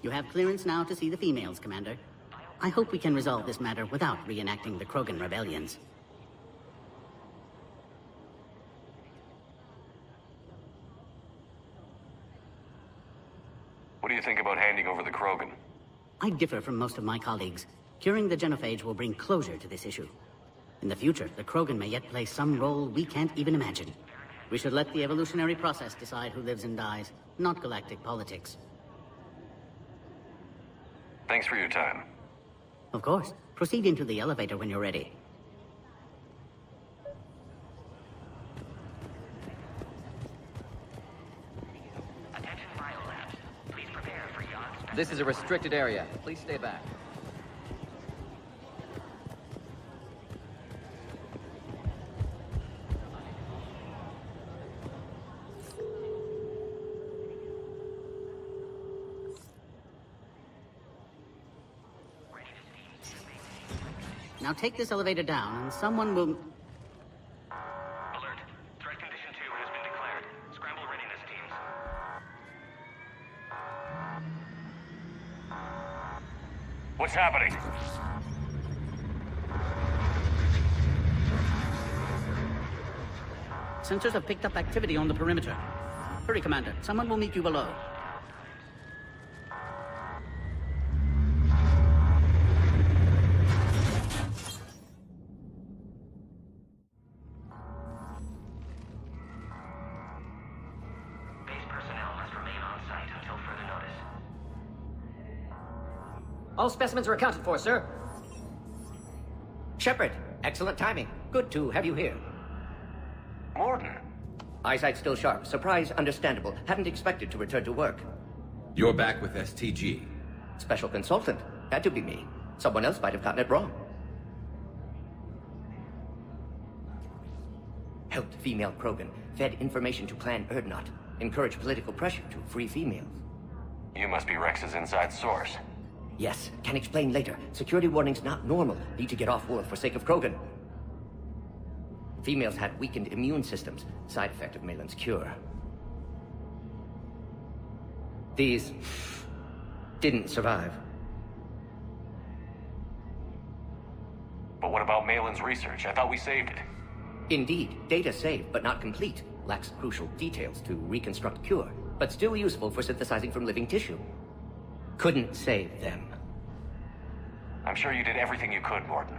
You have clearance now to see the females, Commander. I hope we can resolve this matter without reenacting the Krogan rebellions. What do you think about handing over the Krogan? I differ from most of my colleagues. Curing the genophage will bring closure to this issue. In the future, the Krogan may yet play some role we can't even imagine. We should let the evolutionary process decide who lives and dies, not galactic politics. Thanks for your time. Of course. Proceed into the elevator when you're ready. Attention biolabs. Please prepare for yachts. This is a restricted area. Please stay back. Now take this elevator down, and someone will... Alert. Threat condition 2 has been declared. Scramble readiness teams. What's happening? Sensors have picked up activity on the perimeter. Hurry, Commander. Someone will meet you below. All specimens are accounted for, sir. Shepard, excellent timing. Good to have you here. Morden. Eyesight still sharp. Surprise understandable. Hadn't expected to return to work. You're back with STG. Special consultant. Had to be me. Someone else might have gotten it wrong. Helped female Krogan. Fed information to Clan Erdnot. Encouraged political pressure to free females. You must be Rex's inside source. Yes, can explain later. Security warnings not normal. Need to get off-world for sake of Krogan. Females had weakened immune systems. Side effect of Malin's cure. These... didn't survive. But what about Malin's research? I thought we saved it. Indeed, data saved, but not complete. Lacks crucial details to reconstruct cure, but still useful for synthesizing from living tissue. Couldn't save them. I'm sure you did everything you could, Morden.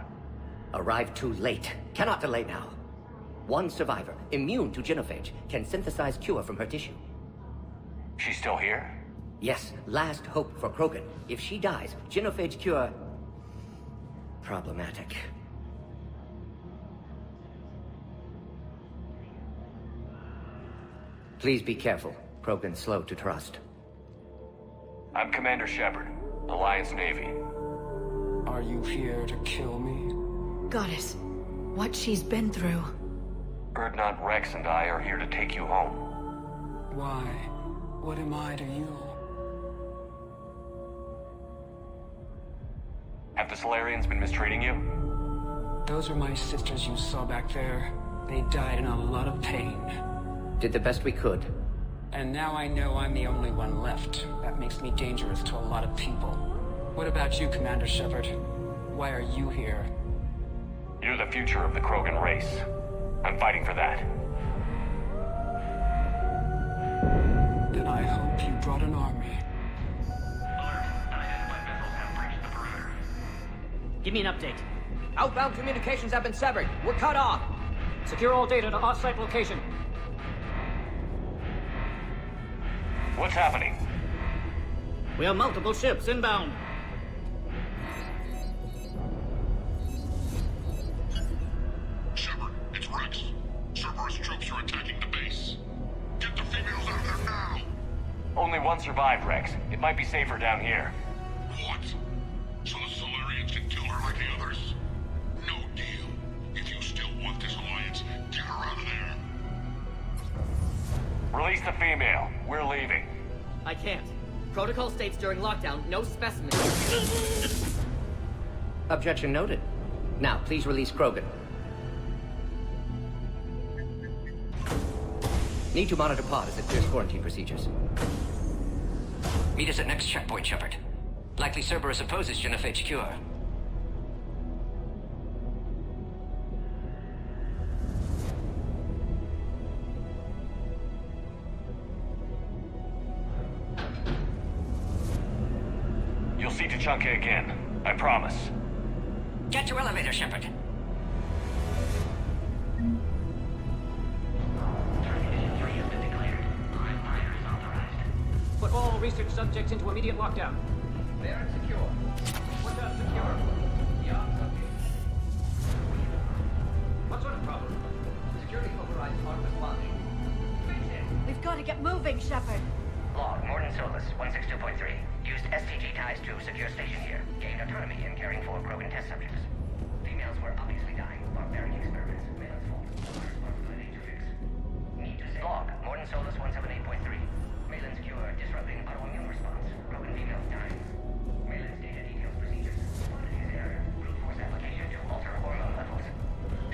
Arrived too late. Cannot delay now. One survivor, immune to genophage, can synthesize cure from her tissue. She's still here? Yes, last hope for Krogan. If she dies, genophage cure... problematic. Please be careful. Krogan's slow to trust. I'm Commander Shepard, Alliance Navy. Are you here to kill me? Goddess, what she's been through. Erdnot, Rex, and I are here to take you home. Why? What am I to you? Have the Solarians been mistreating you? Those are my sisters you saw back there. They died in a lot of pain. Did the best we could. And now I know I'm the only one left. That makes me dangerous to a lot of people. What about you, Commander Shepard? Why are you here? You're the future of the Krogan race. I'm fighting for that. Then I hope you brought an army. Alert. Unidentified missiles have breached the perimeter. Give me an update. Outbound communications have been severed. We're cut off. Secure all data to off-site location. What's happening? We have multiple ships inbound. Shepard, it's Rex. Cerberus troops are attacking the base. Get the females out of there now! Only one survived, Rex. It might be safer down here. What? So the Solarians can kill her like the others? No deal. If you still want this alliance, get her out of there. Release the female. We're leaving. I can't. Protocol states during lockdown, no specimens. Objection noted. Now, please release Krogan. Need to monitor pod as it clears quarantine procedures. Meet us at next checkpoint, Shepard. Likely Cerberus opposes genophage cure. You'll see Tuchanka again. I promise. Get to elevator, Shepard. Put all research subjects into immediate lockdown. They aren't secure. What's not secure? Young subject. What sort of problem? Security overrides aren't responding. Fix it. We've got to get moving, Shepard. Log, Morton Solus, 162.3. Used STG ties to secure station here. Gained autonomy in caring for Krogan test subjects. Females were obviously dying. Barbaric experiments. Male's fault. Responsibility to fix. Need to say. Log, Morton Solus, 178.3. Malin's cure disrupting autoimmune response. Krogan females dying. Malin's data details procedures. Quantities error. Brute force application to alter hormone levels.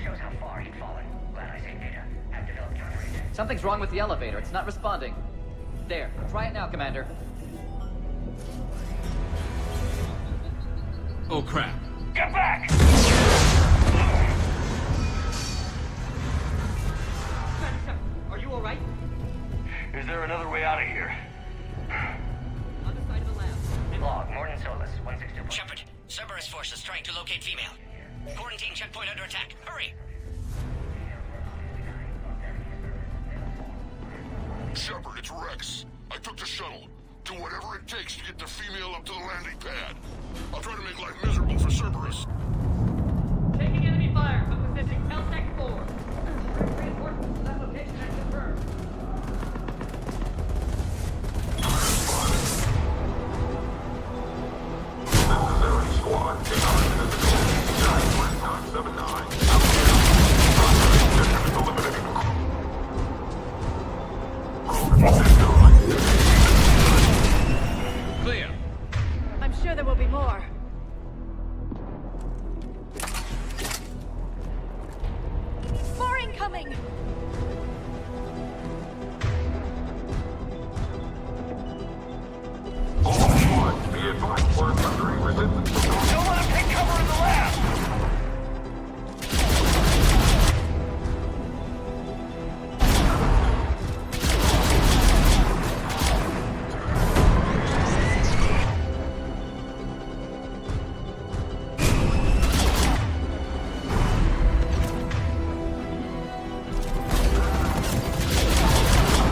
Shows how far he'd fallen. Glad I saved data. Have developed counteragent. Something's wrong with the elevator. It's not responding. There. Try it now, Commander. Oh, crap. Get back! Are you alright? Is there another way out of here? On the side of the lab. Log, Morton Solus, 162. Shepard, Cerberus forces trying to locate female. Quarantine checkpoint under attack. Hurry! Shepard, it's Rex. I took the shuttle. Do whatever it takes to get the female up to the landing pad. I'll try to make life miserable for Cerberus. Taking enemy fire from Pacific Telsec 4. Reinforcements to that location and confirmed. Necessary squad. Clear. I'm sure there will be more. More incoming! Be advised, we're encountering resistance. Don't let him take cover in the lab!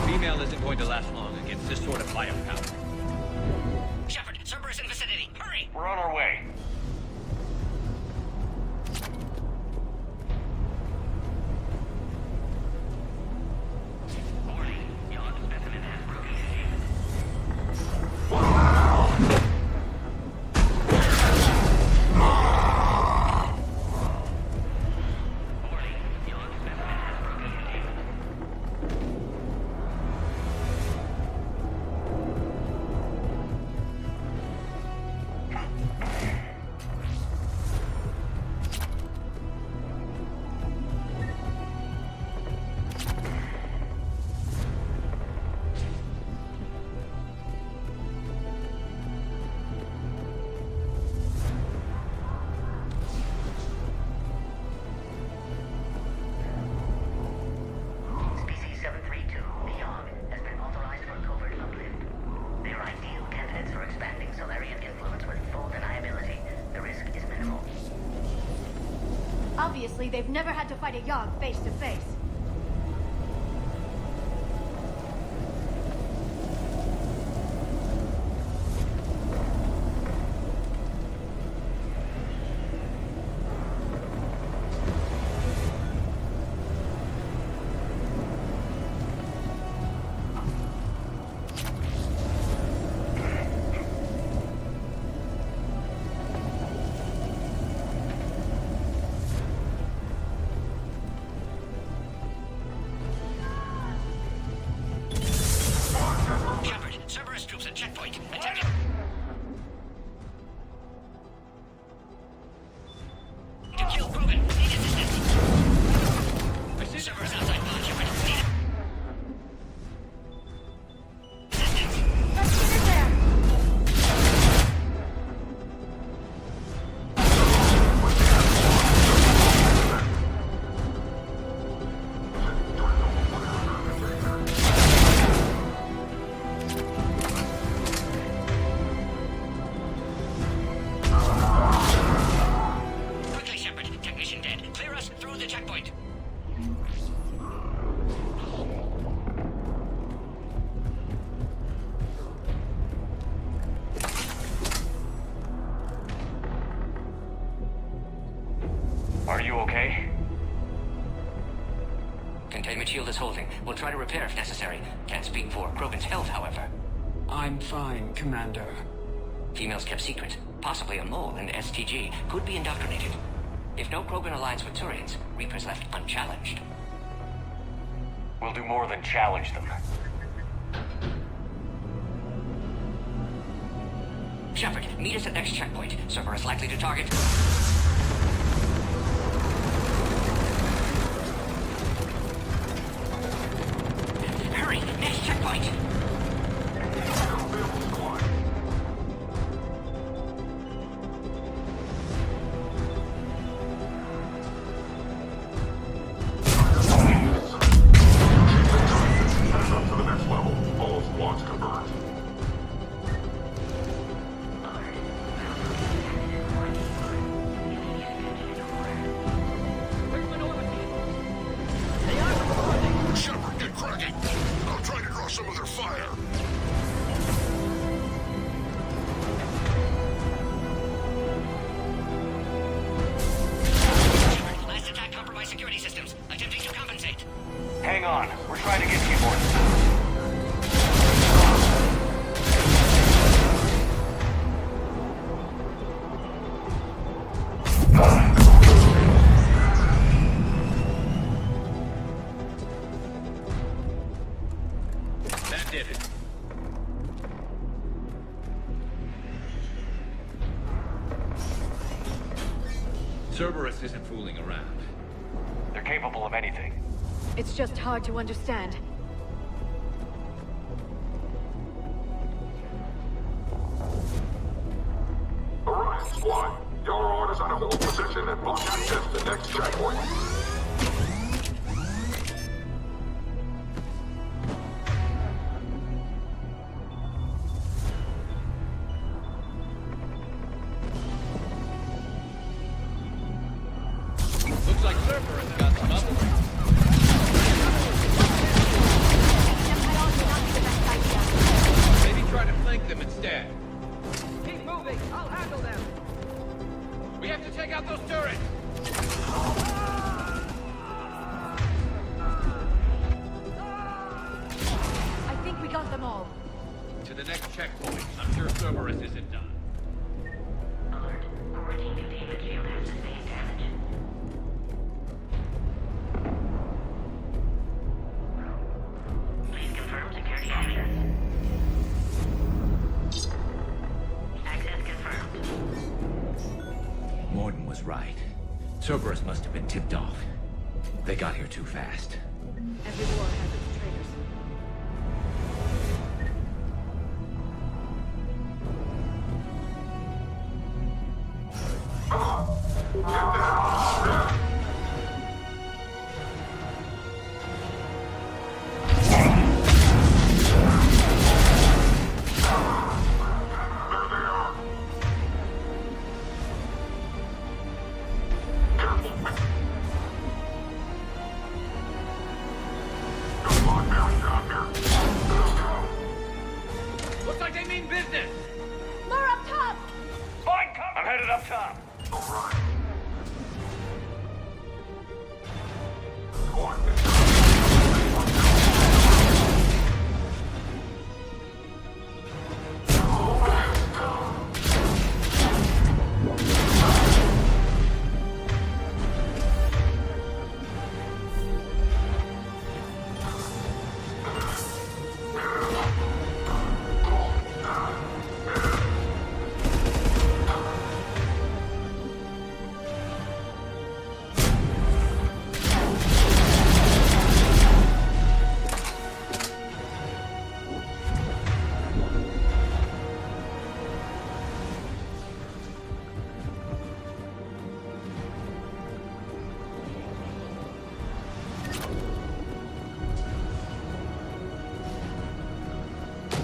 Female isn't going to last long against this sort of firepower. Shepard, Cerberus in vicinity. Hurry! We're on our way. Warning, young specimen has broken shape. Warning, young specimen has broken shape. Species 732, Neog, has been authorized for covert uplift. They are ideal candidates for expanding Solarian influence with full deniability. The risk is minimal. Obviously, they've never had to fight a Yogg face to face. shield is holding. We'll try to repair if necessary. Can't speak for Krogan's health, however. I'm fine, Commander. Females kept secret. Possibly a mole in the STG. Could be indoctrinated. If no Krogan aligns with Turians, Reaper's left unchallenged. We'll do more than challenge them. Shepard, meet us at next checkpoint. Cerberus likely to target... Hurry! Next checkpoint! Up to the next level. All squads convert. Shepard, get cracking! I'll try to draw some of their fire. Last attack compromised security systems. Attempting to compensate. Hang on. We're trying to get keyboards. That did it. Cerberus isn't fooling around. They're capable of anything. It's just hard to understand. Alright, squad. Y'all are orders on a hold position and block access to next checkpoint. Looks like Cerberus got some muscle. Maybe try to flank them instead. Keep moving. I'll handle them. We have to take out those turrets. I think we got them all. To the next checkpoint. I'm sure Cerberus isn't done. Alert. Quarantine containment shield has sustained damage. Please confirm security access. Access confirmed. Morden was right. Cerberus must have been tipped off. They got here too fast. Every war has its traitors. Looks like they mean business. More up top! Fine, I'm headed up top. Alright.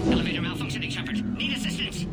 Elevator malfunctioning, Shepard. Need assistance.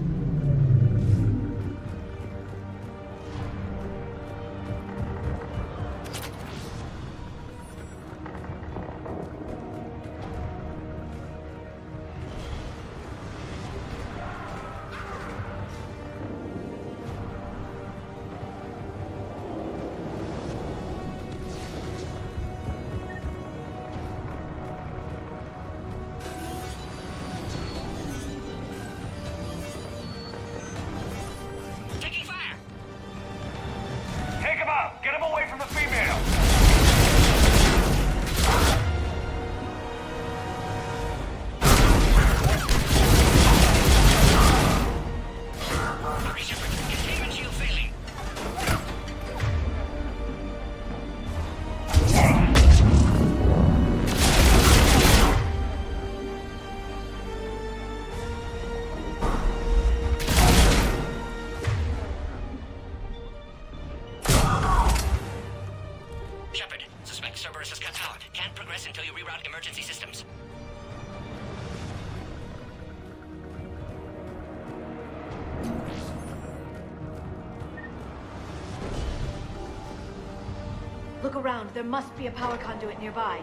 look around. There must be a power conduit nearby.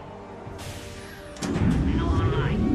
Now online.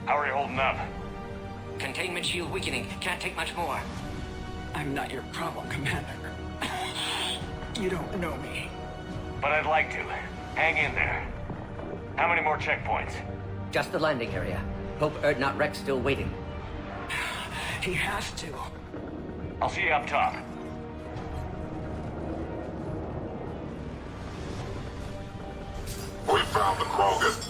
How are you holding up? Containment shield weakening. Can't take much more. I'm not your problem, Commander. You don't know me. But I'd like to. Hang in there. How many more checkpoints? Just the landing area. Hope Erdnot Rex still waiting. He has to. I'll see you up top. We found the Krogan.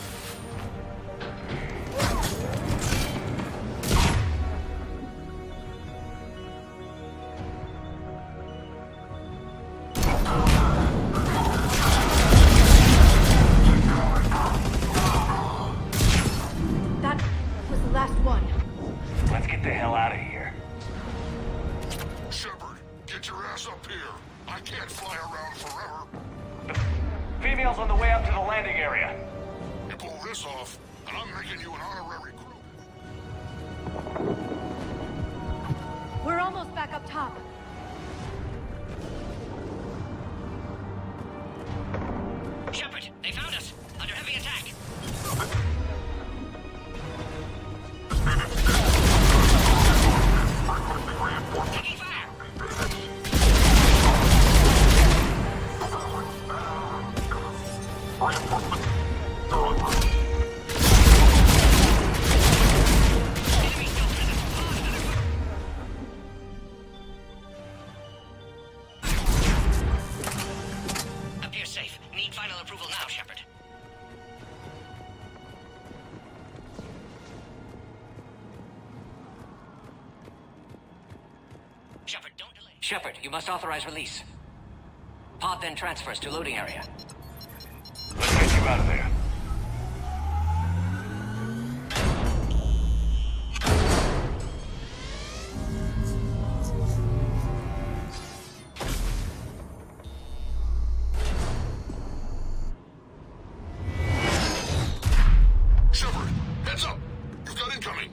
That was the last one. Let's get the hell out of here. Shepard, get your ass up here. I can't fly around forever. The female's on the way up to the landing area. You pull this off, and I'm making you an honorary crew. We're almost back up top. Shepard, they found us. Under heavy attack. Taking fire. Enemy still present. Appears safe. Need final approval now, Shepard. Shepard, don't delay. Shepard, you must authorize release. Pod then transfers to loading area. Let's get you out of there. Shepard, heads up. You've got incoming.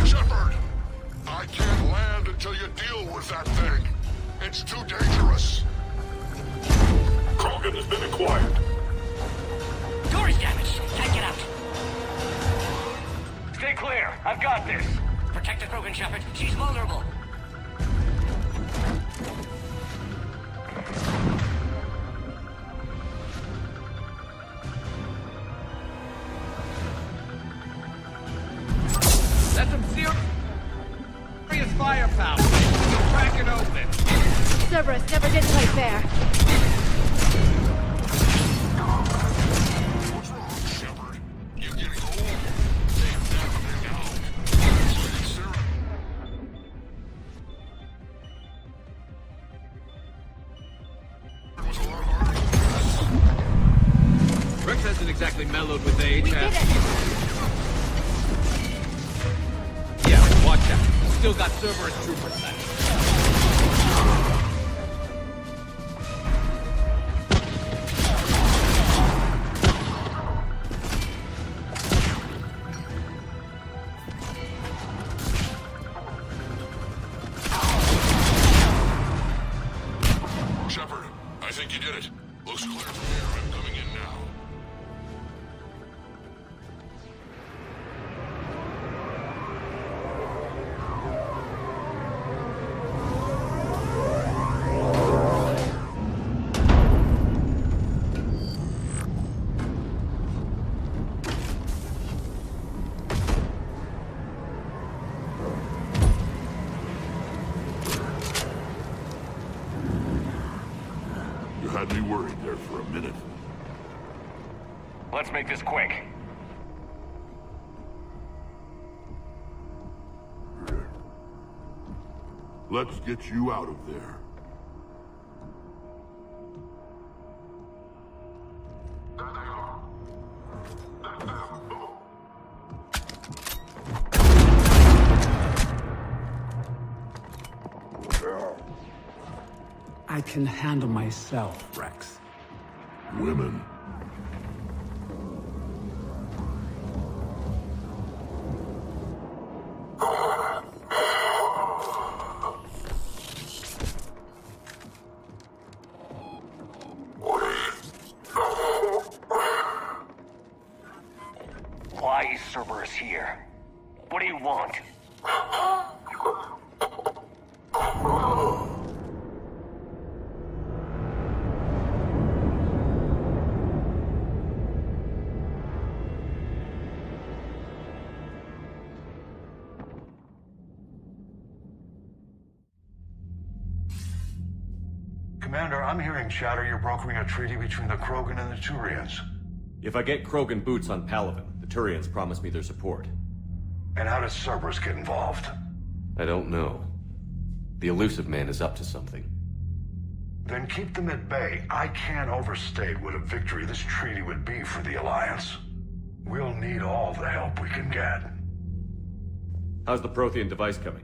Shepard, I can't land until you deal with that thing. It's too dangerous. Krogan has been acquired. Door is damaged. Can't get out. Stay clear. I've got this. Protect the Krogan, Shepard. She's vulnerable. That's some serious firepower. We'll crack it open. Cerberus never did play fair. What's wrong, Shepard? You're getting old. They've never been out. Including Sarah. mellowed with age, We did have it! Yeah, watch out. Still got Cerberus troopers left. Shepard, I think you did it. Looks clear from here. I'm coming in now. You had me worried there for a minute. Let's make this quick. Let's get you out of there. I can handle myself, Rex. Women. Why is Cerberus here? What do you want? Commander, I'm hearing chatter you're brokering a treaty between the Krogan and the Turians. If I get Krogan boots on Palaven, the Turians promise me their support. And how does Cerberus get involved? I don't know. The elusive man is up to something. Then keep them at bay. I can't overstate what a victory this treaty would be for the Alliance. We'll need all the help we can get. How's the Prothean device coming?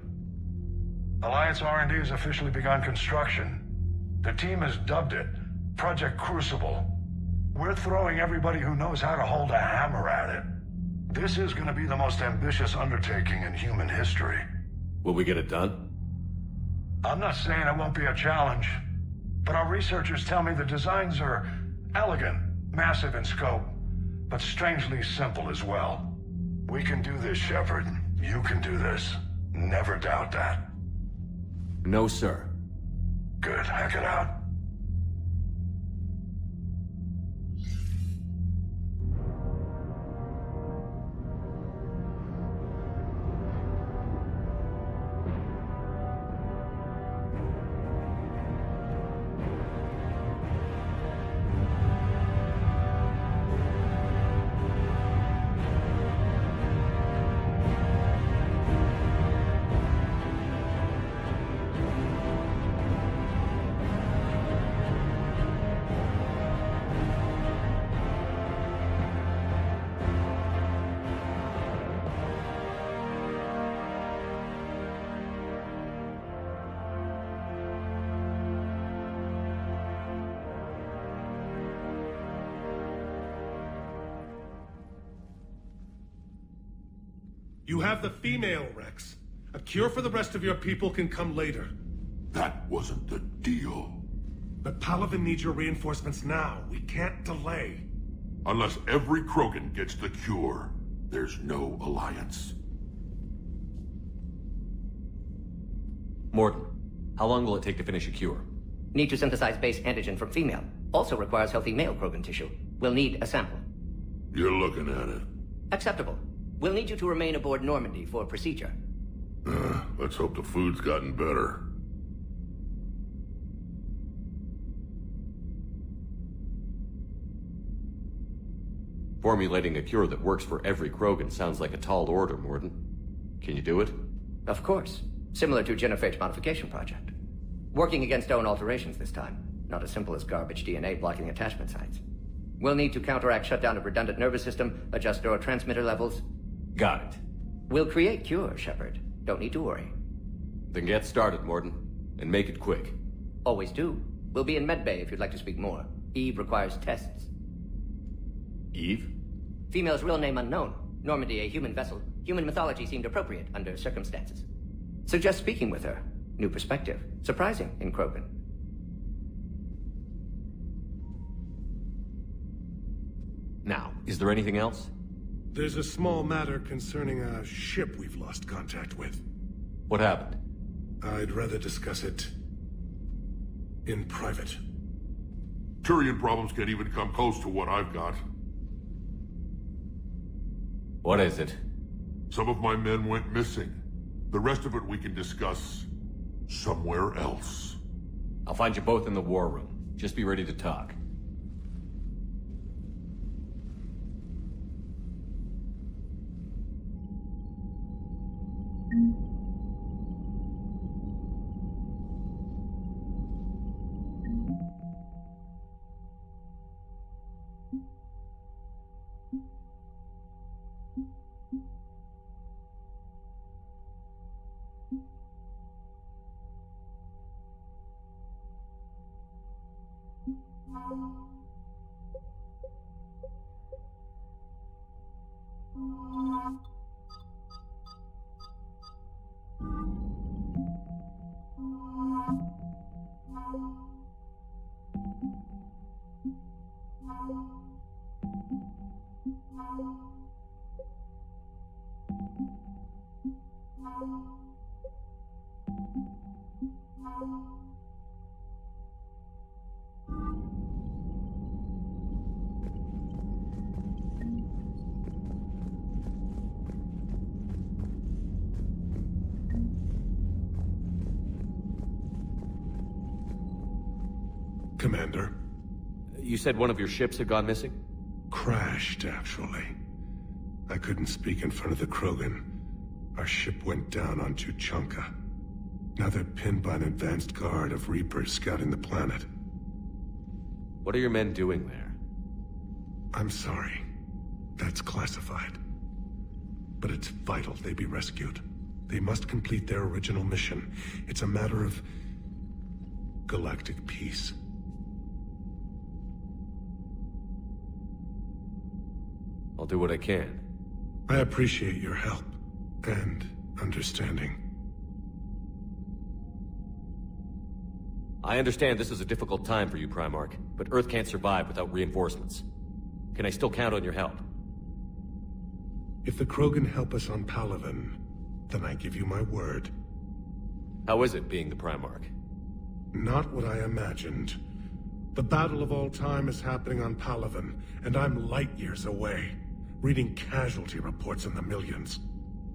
Alliance R&D has officially begun construction. The team has dubbed it Project Crucible. We're throwing everybody who knows how to hold a hammer at it. This is going to be the most ambitious undertaking in human history. Will we get it done? I'm not saying it won't be a challenge, but our researchers tell me the designs are elegant, massive in scope, but strangely simple as well. We can do this, Shepard. You can do this. Never doubt that. No, sir. Good. Hack it out. You have the female, Rex. A cure for the rest of your people can come later. That wasn't the deal. But Palaven needs your reinforcements now. We can't delay. Unless every Krogan gets the cure, there's no alliance. Morton, how long will it take to finish a cure? Need to synthesize base antigen from female. Also requires healthy male Krogan tissue. We'll need a sample. You're looking at it. Acceptable. We'll need you to remain aboard Normandy for procedure. Let's hope the food's gotten better. Formulating a cure that works for every Krogan sounds like a tall order, Morton. Can you do it? Of course. Similar to Genophage Modification Project. Working against own alterations this time. Not as simple as garbage DNA blocking attachment sites. We'll need to counteract shutdown of redundant nervous system, adjust neurotransmitter levels. Got it. We'll create cure, Shepard. Don't need to worry. Then get started, Morden. And make it quick. Always do. We'll be in medbay if you'd like to speak more. Eve requires tests. Eve? Female's real name unknown. Normandy, a human vessel. Human mythology seemed appropriate under circumstances. Suggest speaking with her. New perspective. Surprising in Krogan. Now, is there anything else? There's a small matter concerning a ship we've lost contact with. What happened? I'd rather discuss it in private. Turian problems can't even come close to what I've got. What is it? Some of my men went missing. The rest of it we can discuss somewhere else. I'll find you both in the war room. Just be ready to talk. Commander. You said one of your ships had gone missing? Crashed, actually. I couldn't speak in front of the Krogan. Our ship went down on Tuchanka. Now they're pinned by an advanced guard of Reapers scouting the planet. What are your men doing there? I'm sorry. That's classified. But it's vital they be rescued. They must complete their original mission. It's a matter of galactic peace. I'll do what I can. I appreciate your help and understanding. I understand this is a difficult time for you, Primarch, but Earth can't survive without reinforcements. Can I still count on your help? If the Krogan help us on Palaven, then I give you my word. How is it being the Primarch? Not what I imagined. The battle of all time is happening on Palaven, and I'm light years away, reading casualty reports in the millions.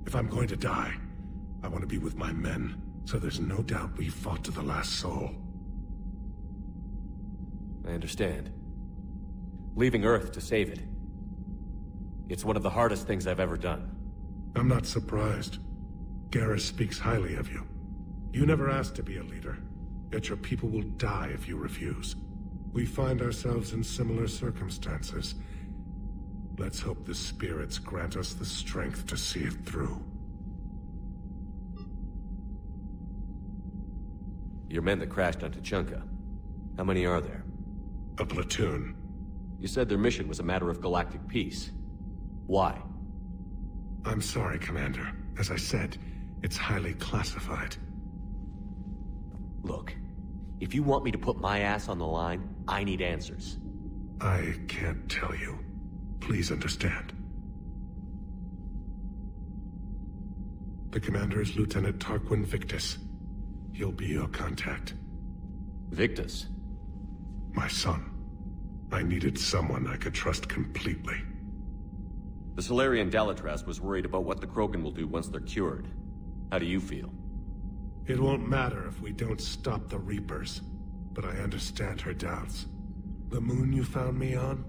If I'm going to die, I want to be with my men, so there's no doubt we fought to the last soul. I understand. Leaving Earth to save it. It's one of the hardest things I've ever done. I'm not surprised. Garrus speaks highly of you. You never asked to be a leader, yet your people will die if you refuse. We find ourselves in similar circumstances. Let's hope the spirits grant us the strength to see it through. Your men that crashed on Tuchanka. How many are there? A platoon. You said their mission was a matter of galactic peace. Why? I'm sorry, Commander. As I said, it's highly classified. Look, if you want me to put my ass on the line, I need answers. I can't tell you. Please understand. The commander is Lieutenant Tarquin Victus. He'll be your contact. Victus? My son. I needed someone I could trust completely. The Solarian Dalatras was worried about what the Krogan will do once they're cured. How do you feel? It won't matter if we don't stop the Reapers, but I understand her doubts. The moon you found me on?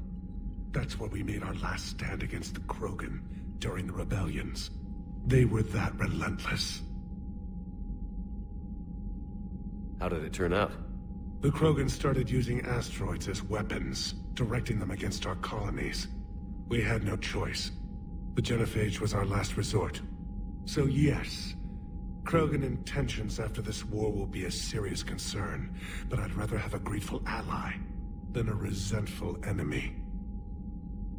That's where we made our last stand against the Krogan during the rebellions. They were that relentless. How did it turn out? The Krogan started using asteroids as weapons, directing them against our colonies. We had no choice. The genophage was our last resort. So yes, Krogan intentions after this war will be a serious concern, but I'd rather have a grateful ally than a resentful enemy.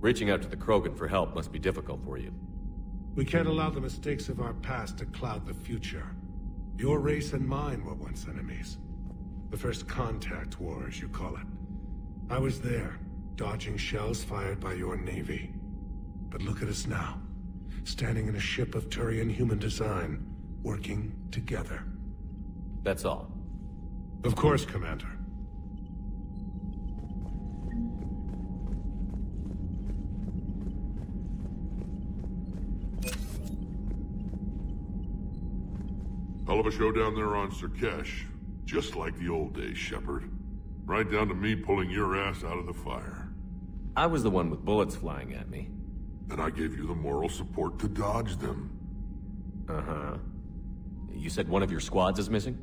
Reaching out to the Krogan for help must be difficult for you. We can't allow the mistakes of our past to cloud the future. Your race and mine were once enemies. The first contact war, as you call it. I was there, dodging shells fired by your navy. But look at us now, standing in a ship of Turian human design, working together. That's all. Of course, Commander. Hell of a show down there on Surkesh. Just like the old days, Shepard. Right down to me pulling your ass out of the fire. I was the one with bullets flying at me. And I gave you the moral support to dodge them. Uh-huh. You said one of your squads is missing?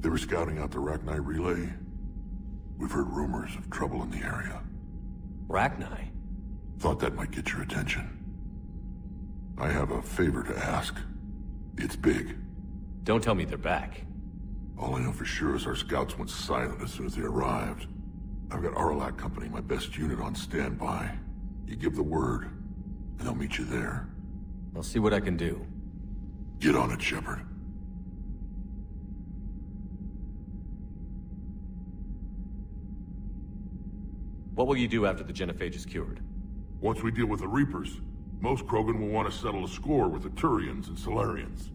They were scouting out the Rachni relay. We've heard rumors of trouble in the area. Rachni? Thought that might get your attention. I have a favor to ask. It's big. Don't tell me they're back. All I know for sure is our scouts went silent as soon as they arrived. I've got Aralac Company, my best unit, on standby. You give the word, and they'll meet you there. I'll see what I can do. Get on it, Shepard. What will you do after the genophage is cured? Once we deal with the Reapers, most Krogan will want to settle a score with the Turians and Solarians.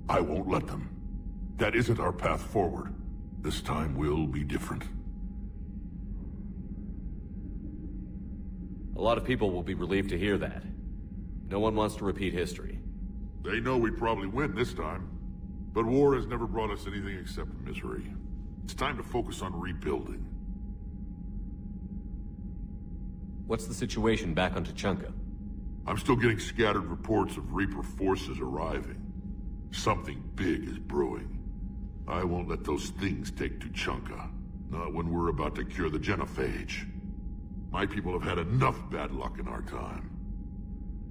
I won't let them. That isn't our path forward. This time will be different. A lot of people will be relieved to hear that. No one wants to repeat history. They know we probably win this time. But war has never brought us anything except misery. It's time to focus on rebuilding. What's the situation back on Tuchanka? I'm still getting scattered reports of Reaper forces arriving. Something big is brewing. I won't let those things take Tuchanka. Not when we're about to cure the genophage. My people have had enough bad luck in our time.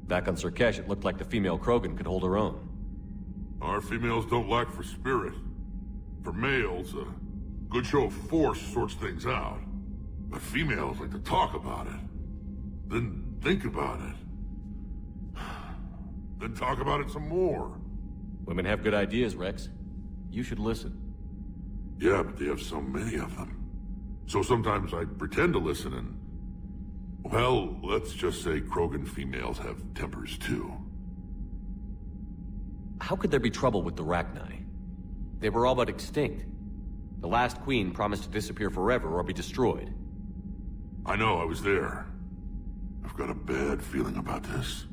Back on Surkesh, it looked like the female Krogan could hold her own. Our females don't lack for spirit. For males, a good show of force sorts things out. But females like to talk about it. Then think about it. Then talk about it some more. Women have good ideas, Rex. You should listen. Yeah, but they have so many of them. So sometimes I pretend to listen and... Well, let's just say Krogan females have tempers too. How could there be trouble with the Rachni? They were all but extinct. The last queen promised to disappear forever or be destroyed. I know, I was there. I've got a bad feeling about this.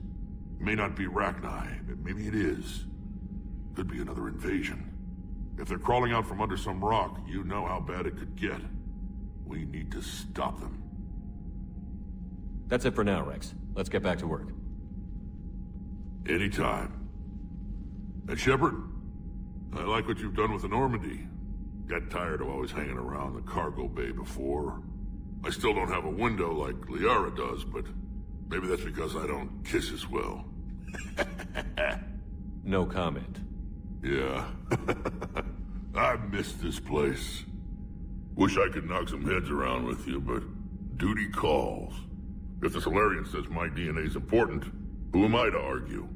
It may not be Rachni, but maybe it is. Could be another invasion. If they're crawling out from under some rock, you know how bad it could get. We need to stop them. That's it for now, Rex. Let's get back to work. Anytime. And Shepard, I like what you've done with the Normandy. Got tired of always hanging around the cargo bay before. I still don't have a window like Liara does, but maybe that's because I don't kiss as well. No comment. Yeah. I miss this place. Wish I could knock some heads around with you, but duty calls. If the Solarian says my DNA's important, who am I to argue?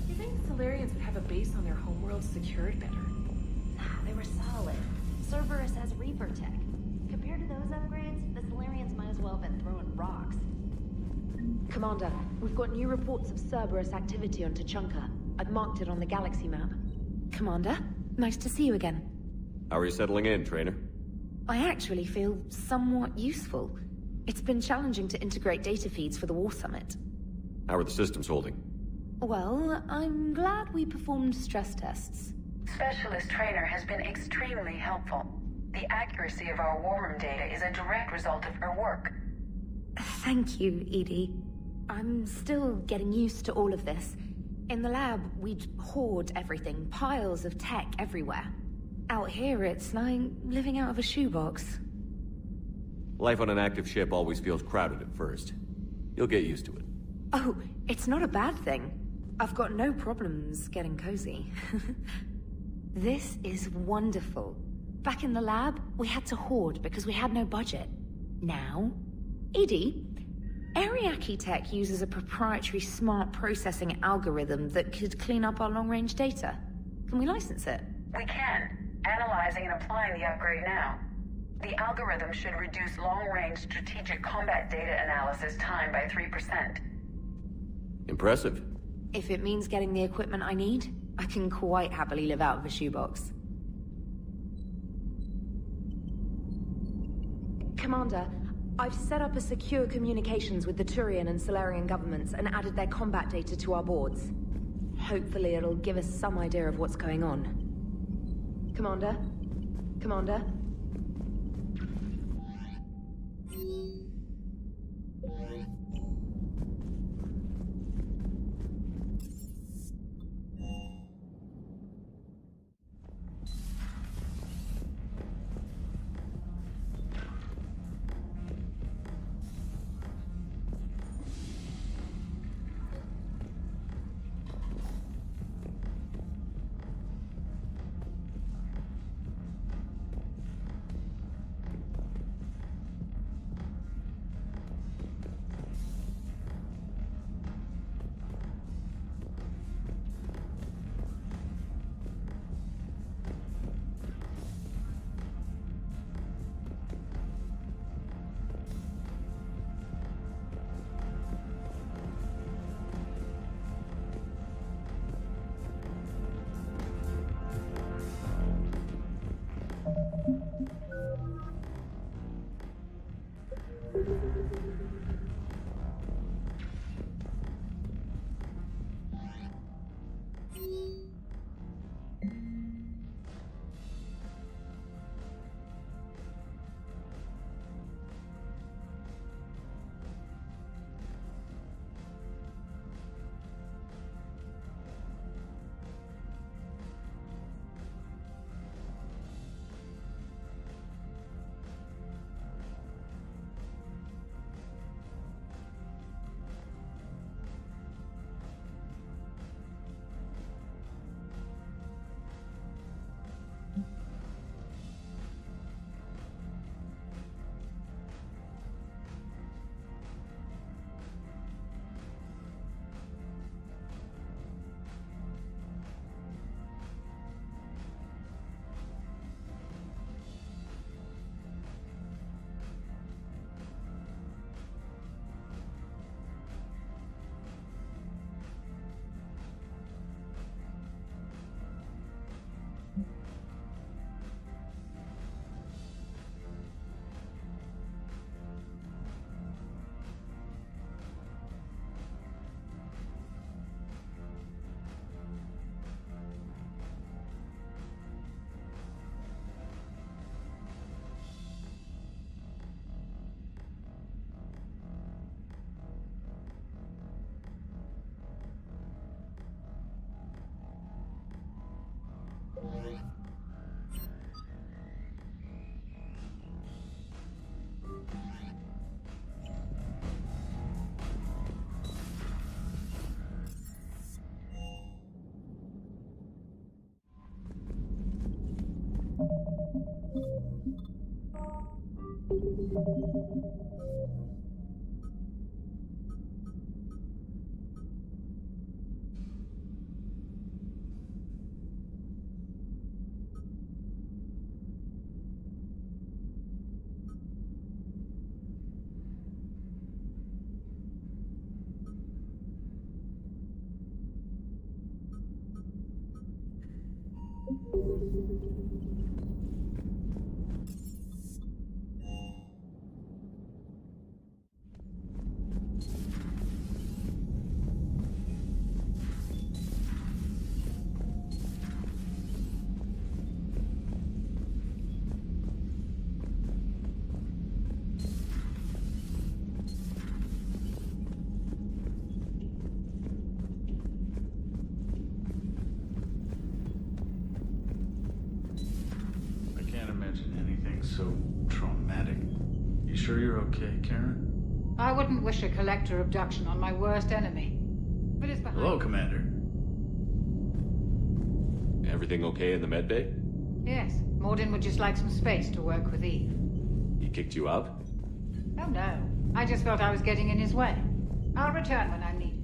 You think Solarians would have a base on their homeworld secured better? Nah, they were solid. Cerberus has Reaper tech. Compared to those upgrades, the Solarians might as well have been throwing rocks. Commander, we've got new reports of Cerberus activity on Tuchanka. I've marked it on the galaxy map. Commander, nice to see you again. How are you settling in, Trainer? I actually feel somewhat useful. It's been challenging to integrate data feeds for the War Summit. How are the systems holding? Well, I'm glad we performed stress tests. Specialist Trainer has been extremely helpful. The accuracy of our war room data is a direct result of her work. Thank you, Edie. I'm still getting used to all of this. In the lab, we'd hoard everything, piles of tech everywhere. Out here, it's like living out of a shoebox. Life on an active ship always feels crowded at first. You'll get used to it. Oh, it's not a bad thing. I've got no problems getting cozy. This is wonderful. Back in the lab, we had to hoard because we had no budget. Now, Edie, Ariake Tech uses a proprietary smart processing algorithm that could clean up our long-range data. Can we license it? We can. Analyzing and applying the upgrade now. The algorithm should reduce long-range strategic combat data analysis time by 3%. Impressive. If it means getting the equipment I need, I can quite happily live out of a shoebox. Commander, I've set up a secure communications with the Turian and Solarian governments and added their combat data to our boards. Hopefully it'll give us some idea of what's going on. Commander? Commander? so traumatic. You sure you're okay, Karen? I wouldn't wish a collector abduction on my worst enemy. But it's behind. Hello, Commander. Everything okay in the medbay? Yes, Morden would just like some space to work with Eve. He kicked you out? Oh no, I just felt I was getting in his way. I'll return when I'm needed.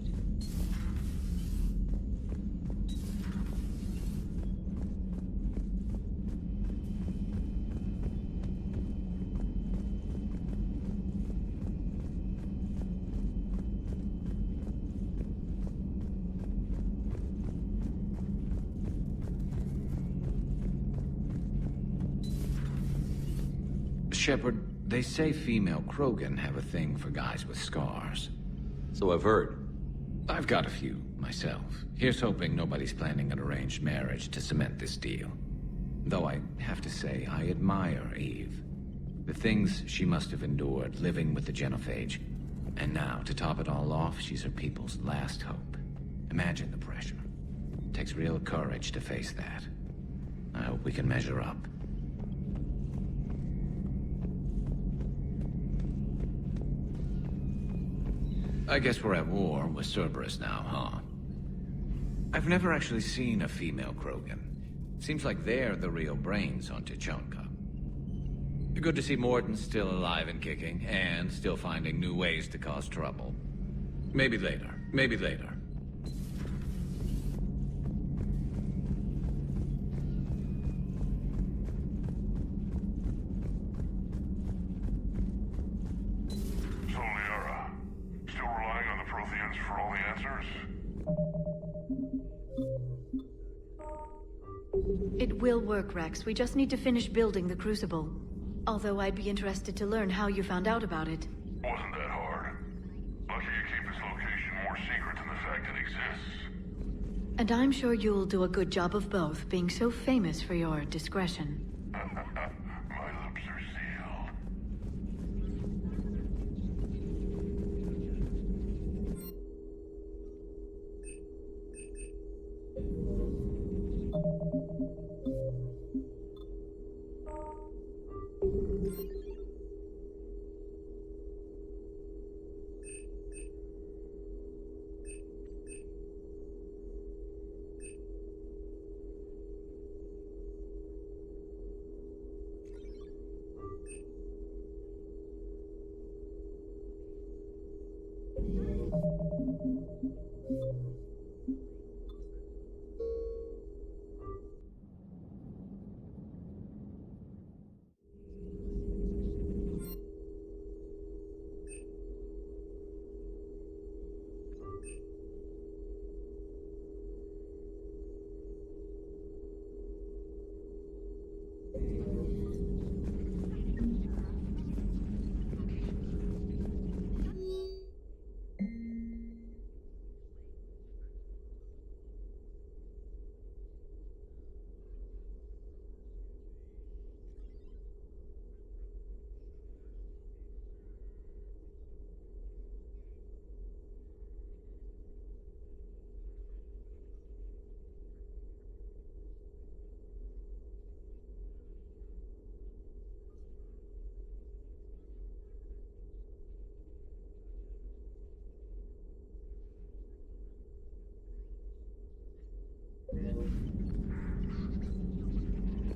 Shepard, they say female Krogan have a thing for guys with scars. So I've heard. I've got a few, myself. Here's hoping nobody's planning an arranged marriage to cement this deal. Though I have to say, I admire Eve. The things she must have endured living with the genophage. And now, to top it all off, she's her people's last hope. Imagine the pressure. It takes real courage to face that. I hope we can measure up. I guess we're at war with Cerberus now, huh? I've never actually seen a female Krogan. Seems like they're the real brains on Tuchanka. Good to see Morden still alive and kicking, and still finding new ways to cause trouble. Maybe later. Maybe later. It will work, Rex. We just need to finish building the Crucible. Although I'd be interested to learn how you found out about it. Wasn't that hard. Lucky you keep its location more secret than the fact it exists. And I'm sure you'll do a good job of both, being so famous for your discretion. My lips are sealed.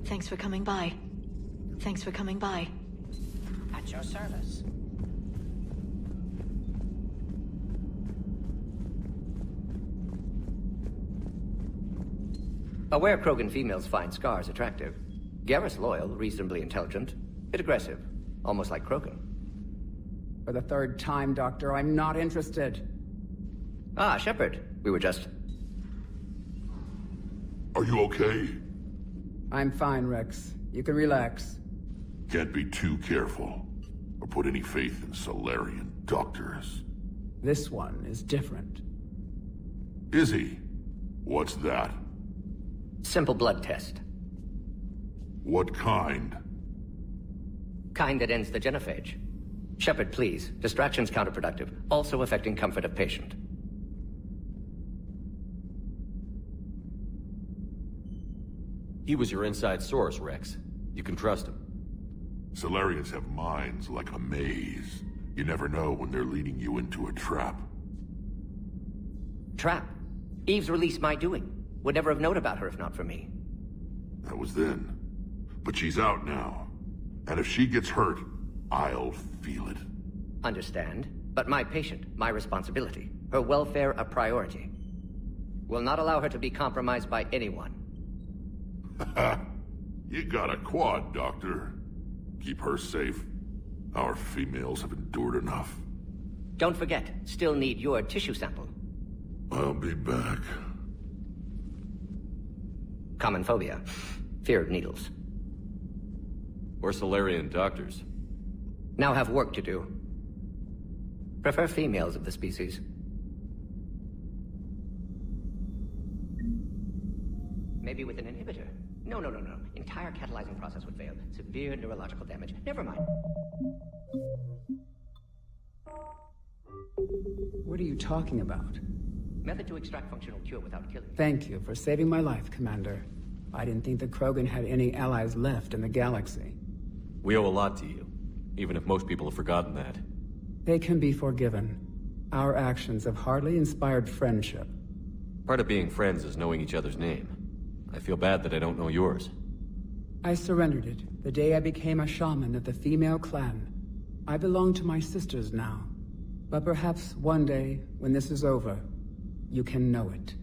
Thanks for coming by. Thanks for coming by. At your service. Aware Krogan females find scars attractive. Garrus loyal, reasonably intelligent, bit aggressive, almost like Krogan. For the third time, Doctor, I'm not interested. Ah, Shepard. We were just... Are you okay? I'm fine, Rex. You can relax. Can't be too careful, or put any faith in Solarian doctors. This one is different. Is he? What's that? Simple blood test. What kind? Kind that ends the genophage. Shepard, please. Distraction's counterproductive, also affecting comfort of patient. He was your inside source, Rex. You can trust him. Solarians have minds like a maze. You never know when they're leading you into a trap. Trap? Eve's release my doing. Would never have known about her if not for me. That was then. But she's out now. And if she gets hurt, I'll feel it. Understand. But my patient, my responsibility. Her welfare a priority. Will not allow her to be compromised by anyone. You got a quad, Doctor. Keep her safe. Our females have endured enough. Don't forget, still need your tissue sample. I'll be back. Common phobia. Fear of needles. Or Solarian doctors. Now have work to do. Prefer females of the species. Maybe with an inhibitor. No. Entire catalyzing process would fail. Severe neurological damage. Never mind. What are you talking about? Method to extract functional cure without killing. Thank you for saving my life, Commander. I didn't think the Krogan had any allies left in the galaxy. We owe a lot to you, even if most people have forgotten that. They can be forgiven. Our actions have hardly inspired friendship. Part of being friends is knowing each other's name. I feel bad that I don't know yours. I surrendered it the day I became a shaman of the female clan. I belong to my sisters now. But perhaps one day, when this is over, you can know it.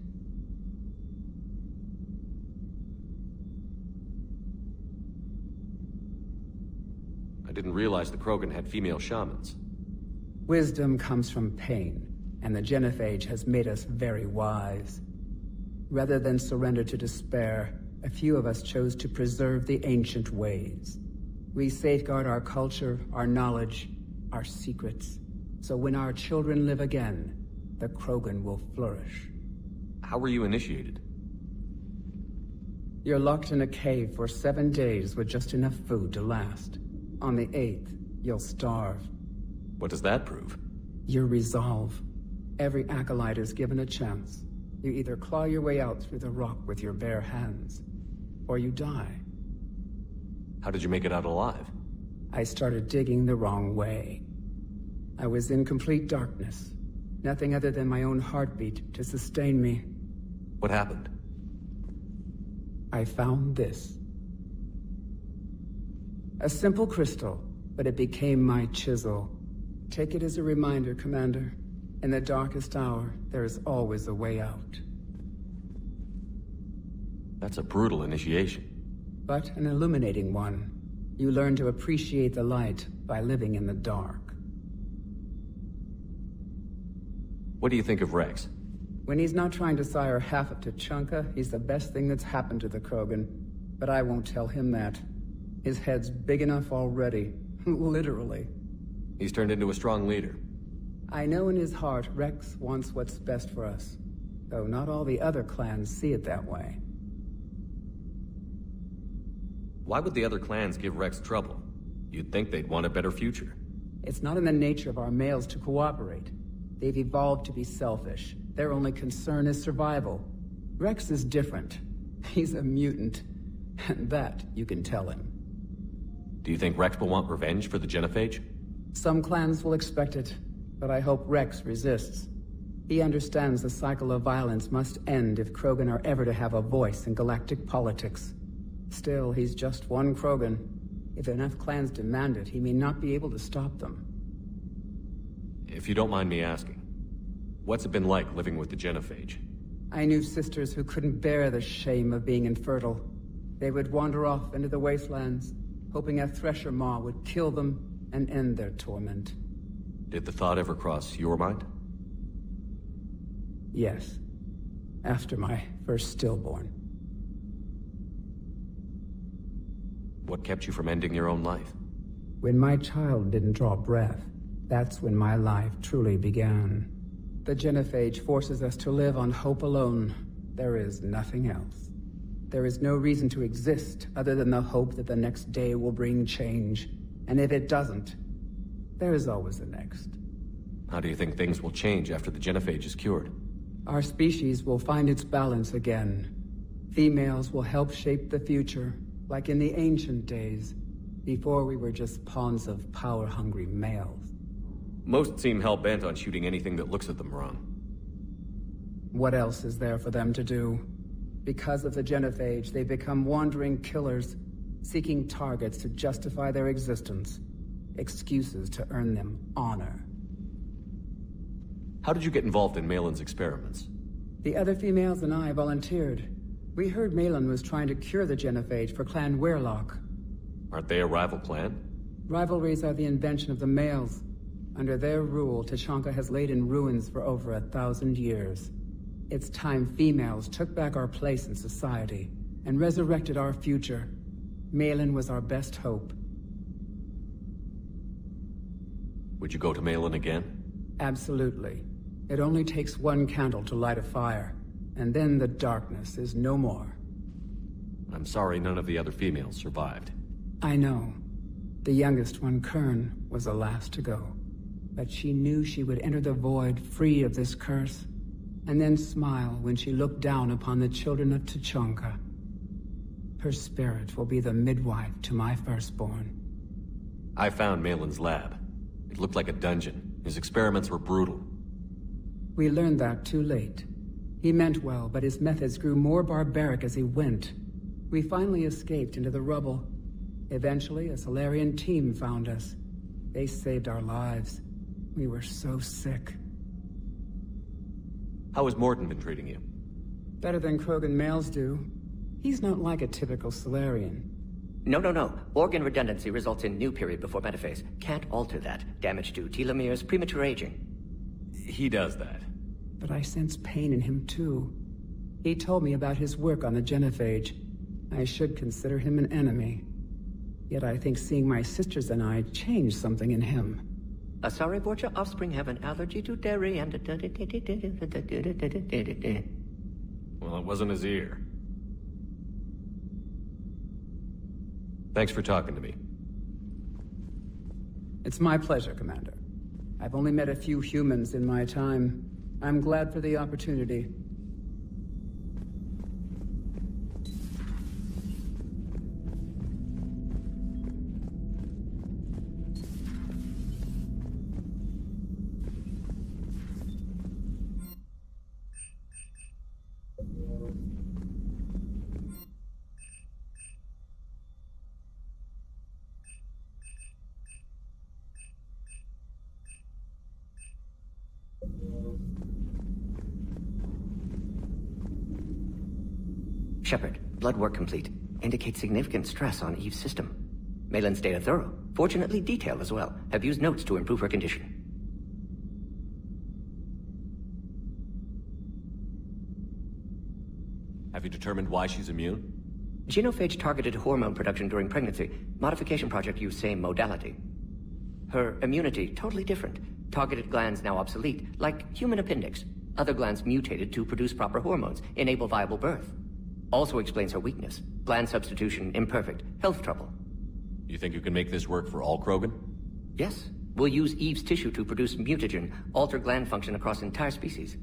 I didn't realize the Krogan had female shamans. Wisdom comes from pain, and the genophage has made us very wise. Rather than surrender to despair, a few of us chose to preserve the ancient ways. We safeguard our culture, our knowledge, our secrets. So when our children live again, the Krogan will flourish. How were you initiated? You're locked in a cave for 7 days with just enough food to last. On the 8th, you'll starve. What does that prove? Your resolve. Every acolyte is given a chance. You either claw your way out through the rock with your bare hands, or you die. How did you make it out alive? I started digging the wrong way. I was in complete darkness. Nothing other than my own heartbeat to sustain me. What happened? I found this. A simple crystal, but it became my chisel. Take it as a reminder, Commander. In the darkest hour, there is always a way out. That's a brutal initiation. But an illuminating one. You learn to appreciate the light by living in the dark. What do you think of Rex? When he's not trying to sire half of Tuchanka, he's the best thing that's happened to the Krogan. But I won't tell him that. His head's big enough already. Literally. He's turned into a strong leader. I know in his heart Rex wants what's best for us. Though not all the other clans see it that way. Why would the other clans give Rex trouble? You'd think they'd want a better future. It's not in the nature of our males to cooperate. They've evolved to be selfish. Their only concern is survival. Rex is different. He's a mutant. And that you can tell him. Do you think Rex will want revenge for the genophage? Some clans will expect it, but I hope Rex resists. He understands the cycle of violence must end if Krogan are ever to have a voice in galactic politics. Still, he's just one Krogan. If enough clans demand it, he may not be able to stop them. If you don't mind me asking, what's it been like living with the genophage? I knew sisters who couldn't bear the shame of being infertile. They would wander off into the wastelands, hoping a thresher maw would kill them and end their torment. Did the thought ever cross your mind? Yes. After my first stillborn. What kept you from ending your own life? When my child didn't draw breath, that's when my life truly began. The genophage forces us to live on hope alone. There is nothing else. There is no reason to exist other than the hope that the next day will bring change. And if it doesn't, there is always the next. How do you think things will change after the genophage is cured? Our species will find its balance again. Females will help shape the future, like in the ancient days. Before we were just pawns of power-hungry males. Most seem hell-bent on shooting anything that looks at them wrong. What else is there for them to do? Because of the genophage, they become wandering killers, seeking targets to justify their existence. Excuses to earn them honor. How did you get involved in Malin's experiments? The other females and I volunteered. We heard Malin was trying to cure the genophage for Clan Weirlock. Aren't they a rival clan? Rivalries are the invention of the males. Under their rule, Tuchanka has laid in ruins for over 1,000 years. It's time females took back our place in society and resurrected our future. Malin was our best hope. Would you go to Malin again? Absolutely. It only takes one candle to light a fire, and then the darkness is no more. I'm sorry none of the other females survived. I know. The youngest one, Kern, was the last to go. But she knew she would enter the void free of this curse, and then smile when she looked down upon the children of Tuchanka. Her spirit will be the midwife to my firstborn. I found Malin's lab. It looked like a dungeon. His experiments were brutal. We learned that too late. He meant well, but his methods grew more barbaric as he went. We finally escaped into the rubble. Eventually, a Solarian team found us. They saved our lives. We were so sick. How has Morden been treating you? Better than Krogan males do. He's not like a typical Solarian. No. Organ redundancy results in new period before metaphase. Can't alter that. Damage to telomeres, premature aging. He does that. But I sense pain in him too. He told me about his work on the genophage. I should consider him an enemy. Yet I think seeing my sisters and I changed something in him. Asari Borgia offspring have an allergy to dairy and... Well, it wasn't his ear. Thanks for talking to me. It's my pleasure, Commander. I've only met a few humans in my time. I'm glad for the opportunity. Shepard, blood work complete. Indicates significant stress on Eve's system. Malin's data thorough. Fortunately detailed as well. Have used notes to improve her condition. Have you determined why she's immune? Genophage targeted hormone production during pregnancy. Modification project used same modality. Her immunity, totally different. Targeted glands now obsolete, like human appendix. Other glands mutated to produce proper hormones, enable viable birth. Also explains her weakness. Gland substitution imperfect. Health trouble. You think you can make this work for all Krogan? Yes. We'll use Eve's tissue to produce mutagen, alter gland function across entire species.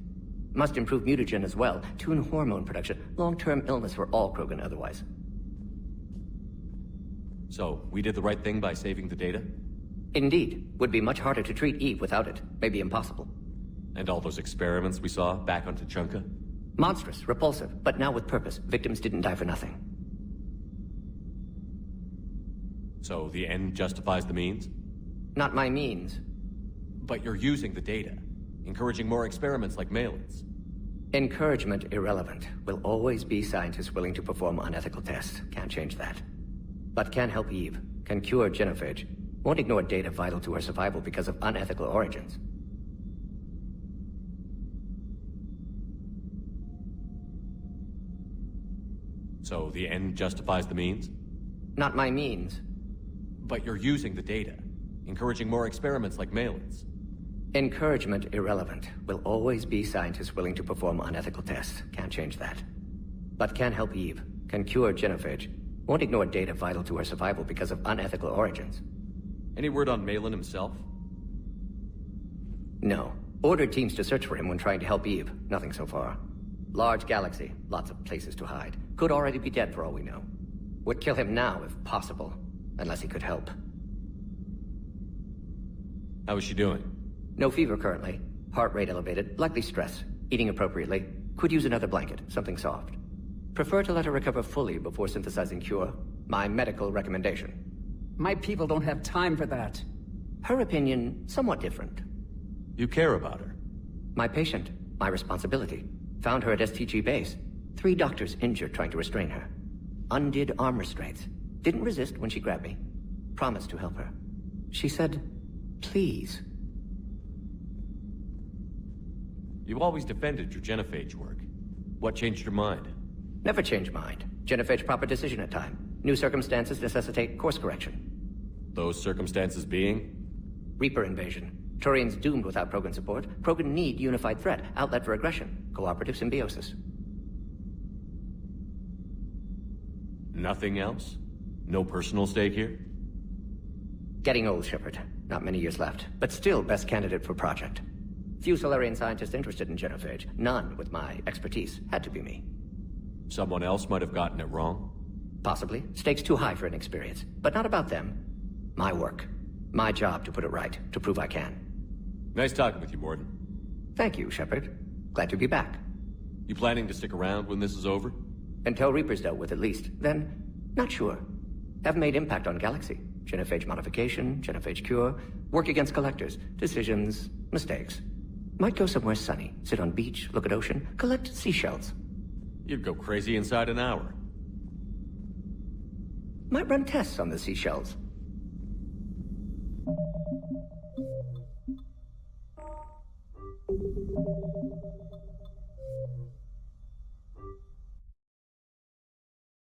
Must improve mutagen as well, tune hormone production. Long-term illness for all Krogan otherwise. So, we did the right thing by saving the data? Indeed. Would be much harder to treat Eve without it. Maybe impossible. And all those experiments we saw back on Tuchanka? Monstrous, repulsive, but now with purpose. Victims didn't die for nothing. So the end justifies the means? Not my means. But you're using the data, encouraging more experiments like Malin's. Encouragement irrelevant. Will always be scientists willing to perform unethical tests. Can't change that. But can help Eve. Can cure genophage. Won't ignore data vital to her survival because of unethical origins. So the end justifies the means? Not my means. But you're using the data, encouraging more experiments like Malin's. Encouragement irrelevant. Will always be scientists willing to perform unethical tests. Can't change that. But can help Eve. Can cure genophage. Won't ignore data vital to her survival because of unethical origins. Any word on Malin himself? No. Ordered teams to search for him when trying to help Eve. Nothing so far. Large galaxy. Lots of places to hide. Could already be dead for all we know. Would kill him now if possible. unless he could help. How is she doing? No fever currently. Heart rate elevated, likely stress. Eating appropriately. Could use another blanket, something soft. Prefer to let her recover fully before synthesizing cure. My medical recommendation. My people don't have time for that. Her opinion, somewhat different. You care about her? My patient, my responsibility. Found her at STG base. 3 doctors injured trying to restrain her. Undid arm restraints. Didn't resist when she grabbed me. Promised to help her. She said, please. You've always defended your genophage work. What changed your mind? Never change mind. Genophage proper decision at time. New circumstances necessitate course correction. Those circumstances being? Reaper invasion. Turians doomed without Krogan support. Krogan need unified threat, outlet for aggression, cooperative symbiosis. Nothing else? No personal stake here? Getting old, Shepard. Not many years left, but still best candidate for project. Few Solarian scientists interested in genophage. None with my expertise. Had to be me. Someone else might have gotten it wrong? Possibly. Stakes too high for inexperience. But not about them. My work. My job to put it right, to prove I can. Nice talking with you, Mordin. Thank you, Shepard. Glad to be back. You planning to stick around when this is over? Until Reaper's dealt with, at least. Then, not sure. Have made impact on Galaxy. Genophage modification, genophage cure, work against collectors, decisions, mistakes. Might go somewhere sunny, sit on beach, look at ocean, collect seashells. You'd go crazy inside an hour. Might run tests on the seashells.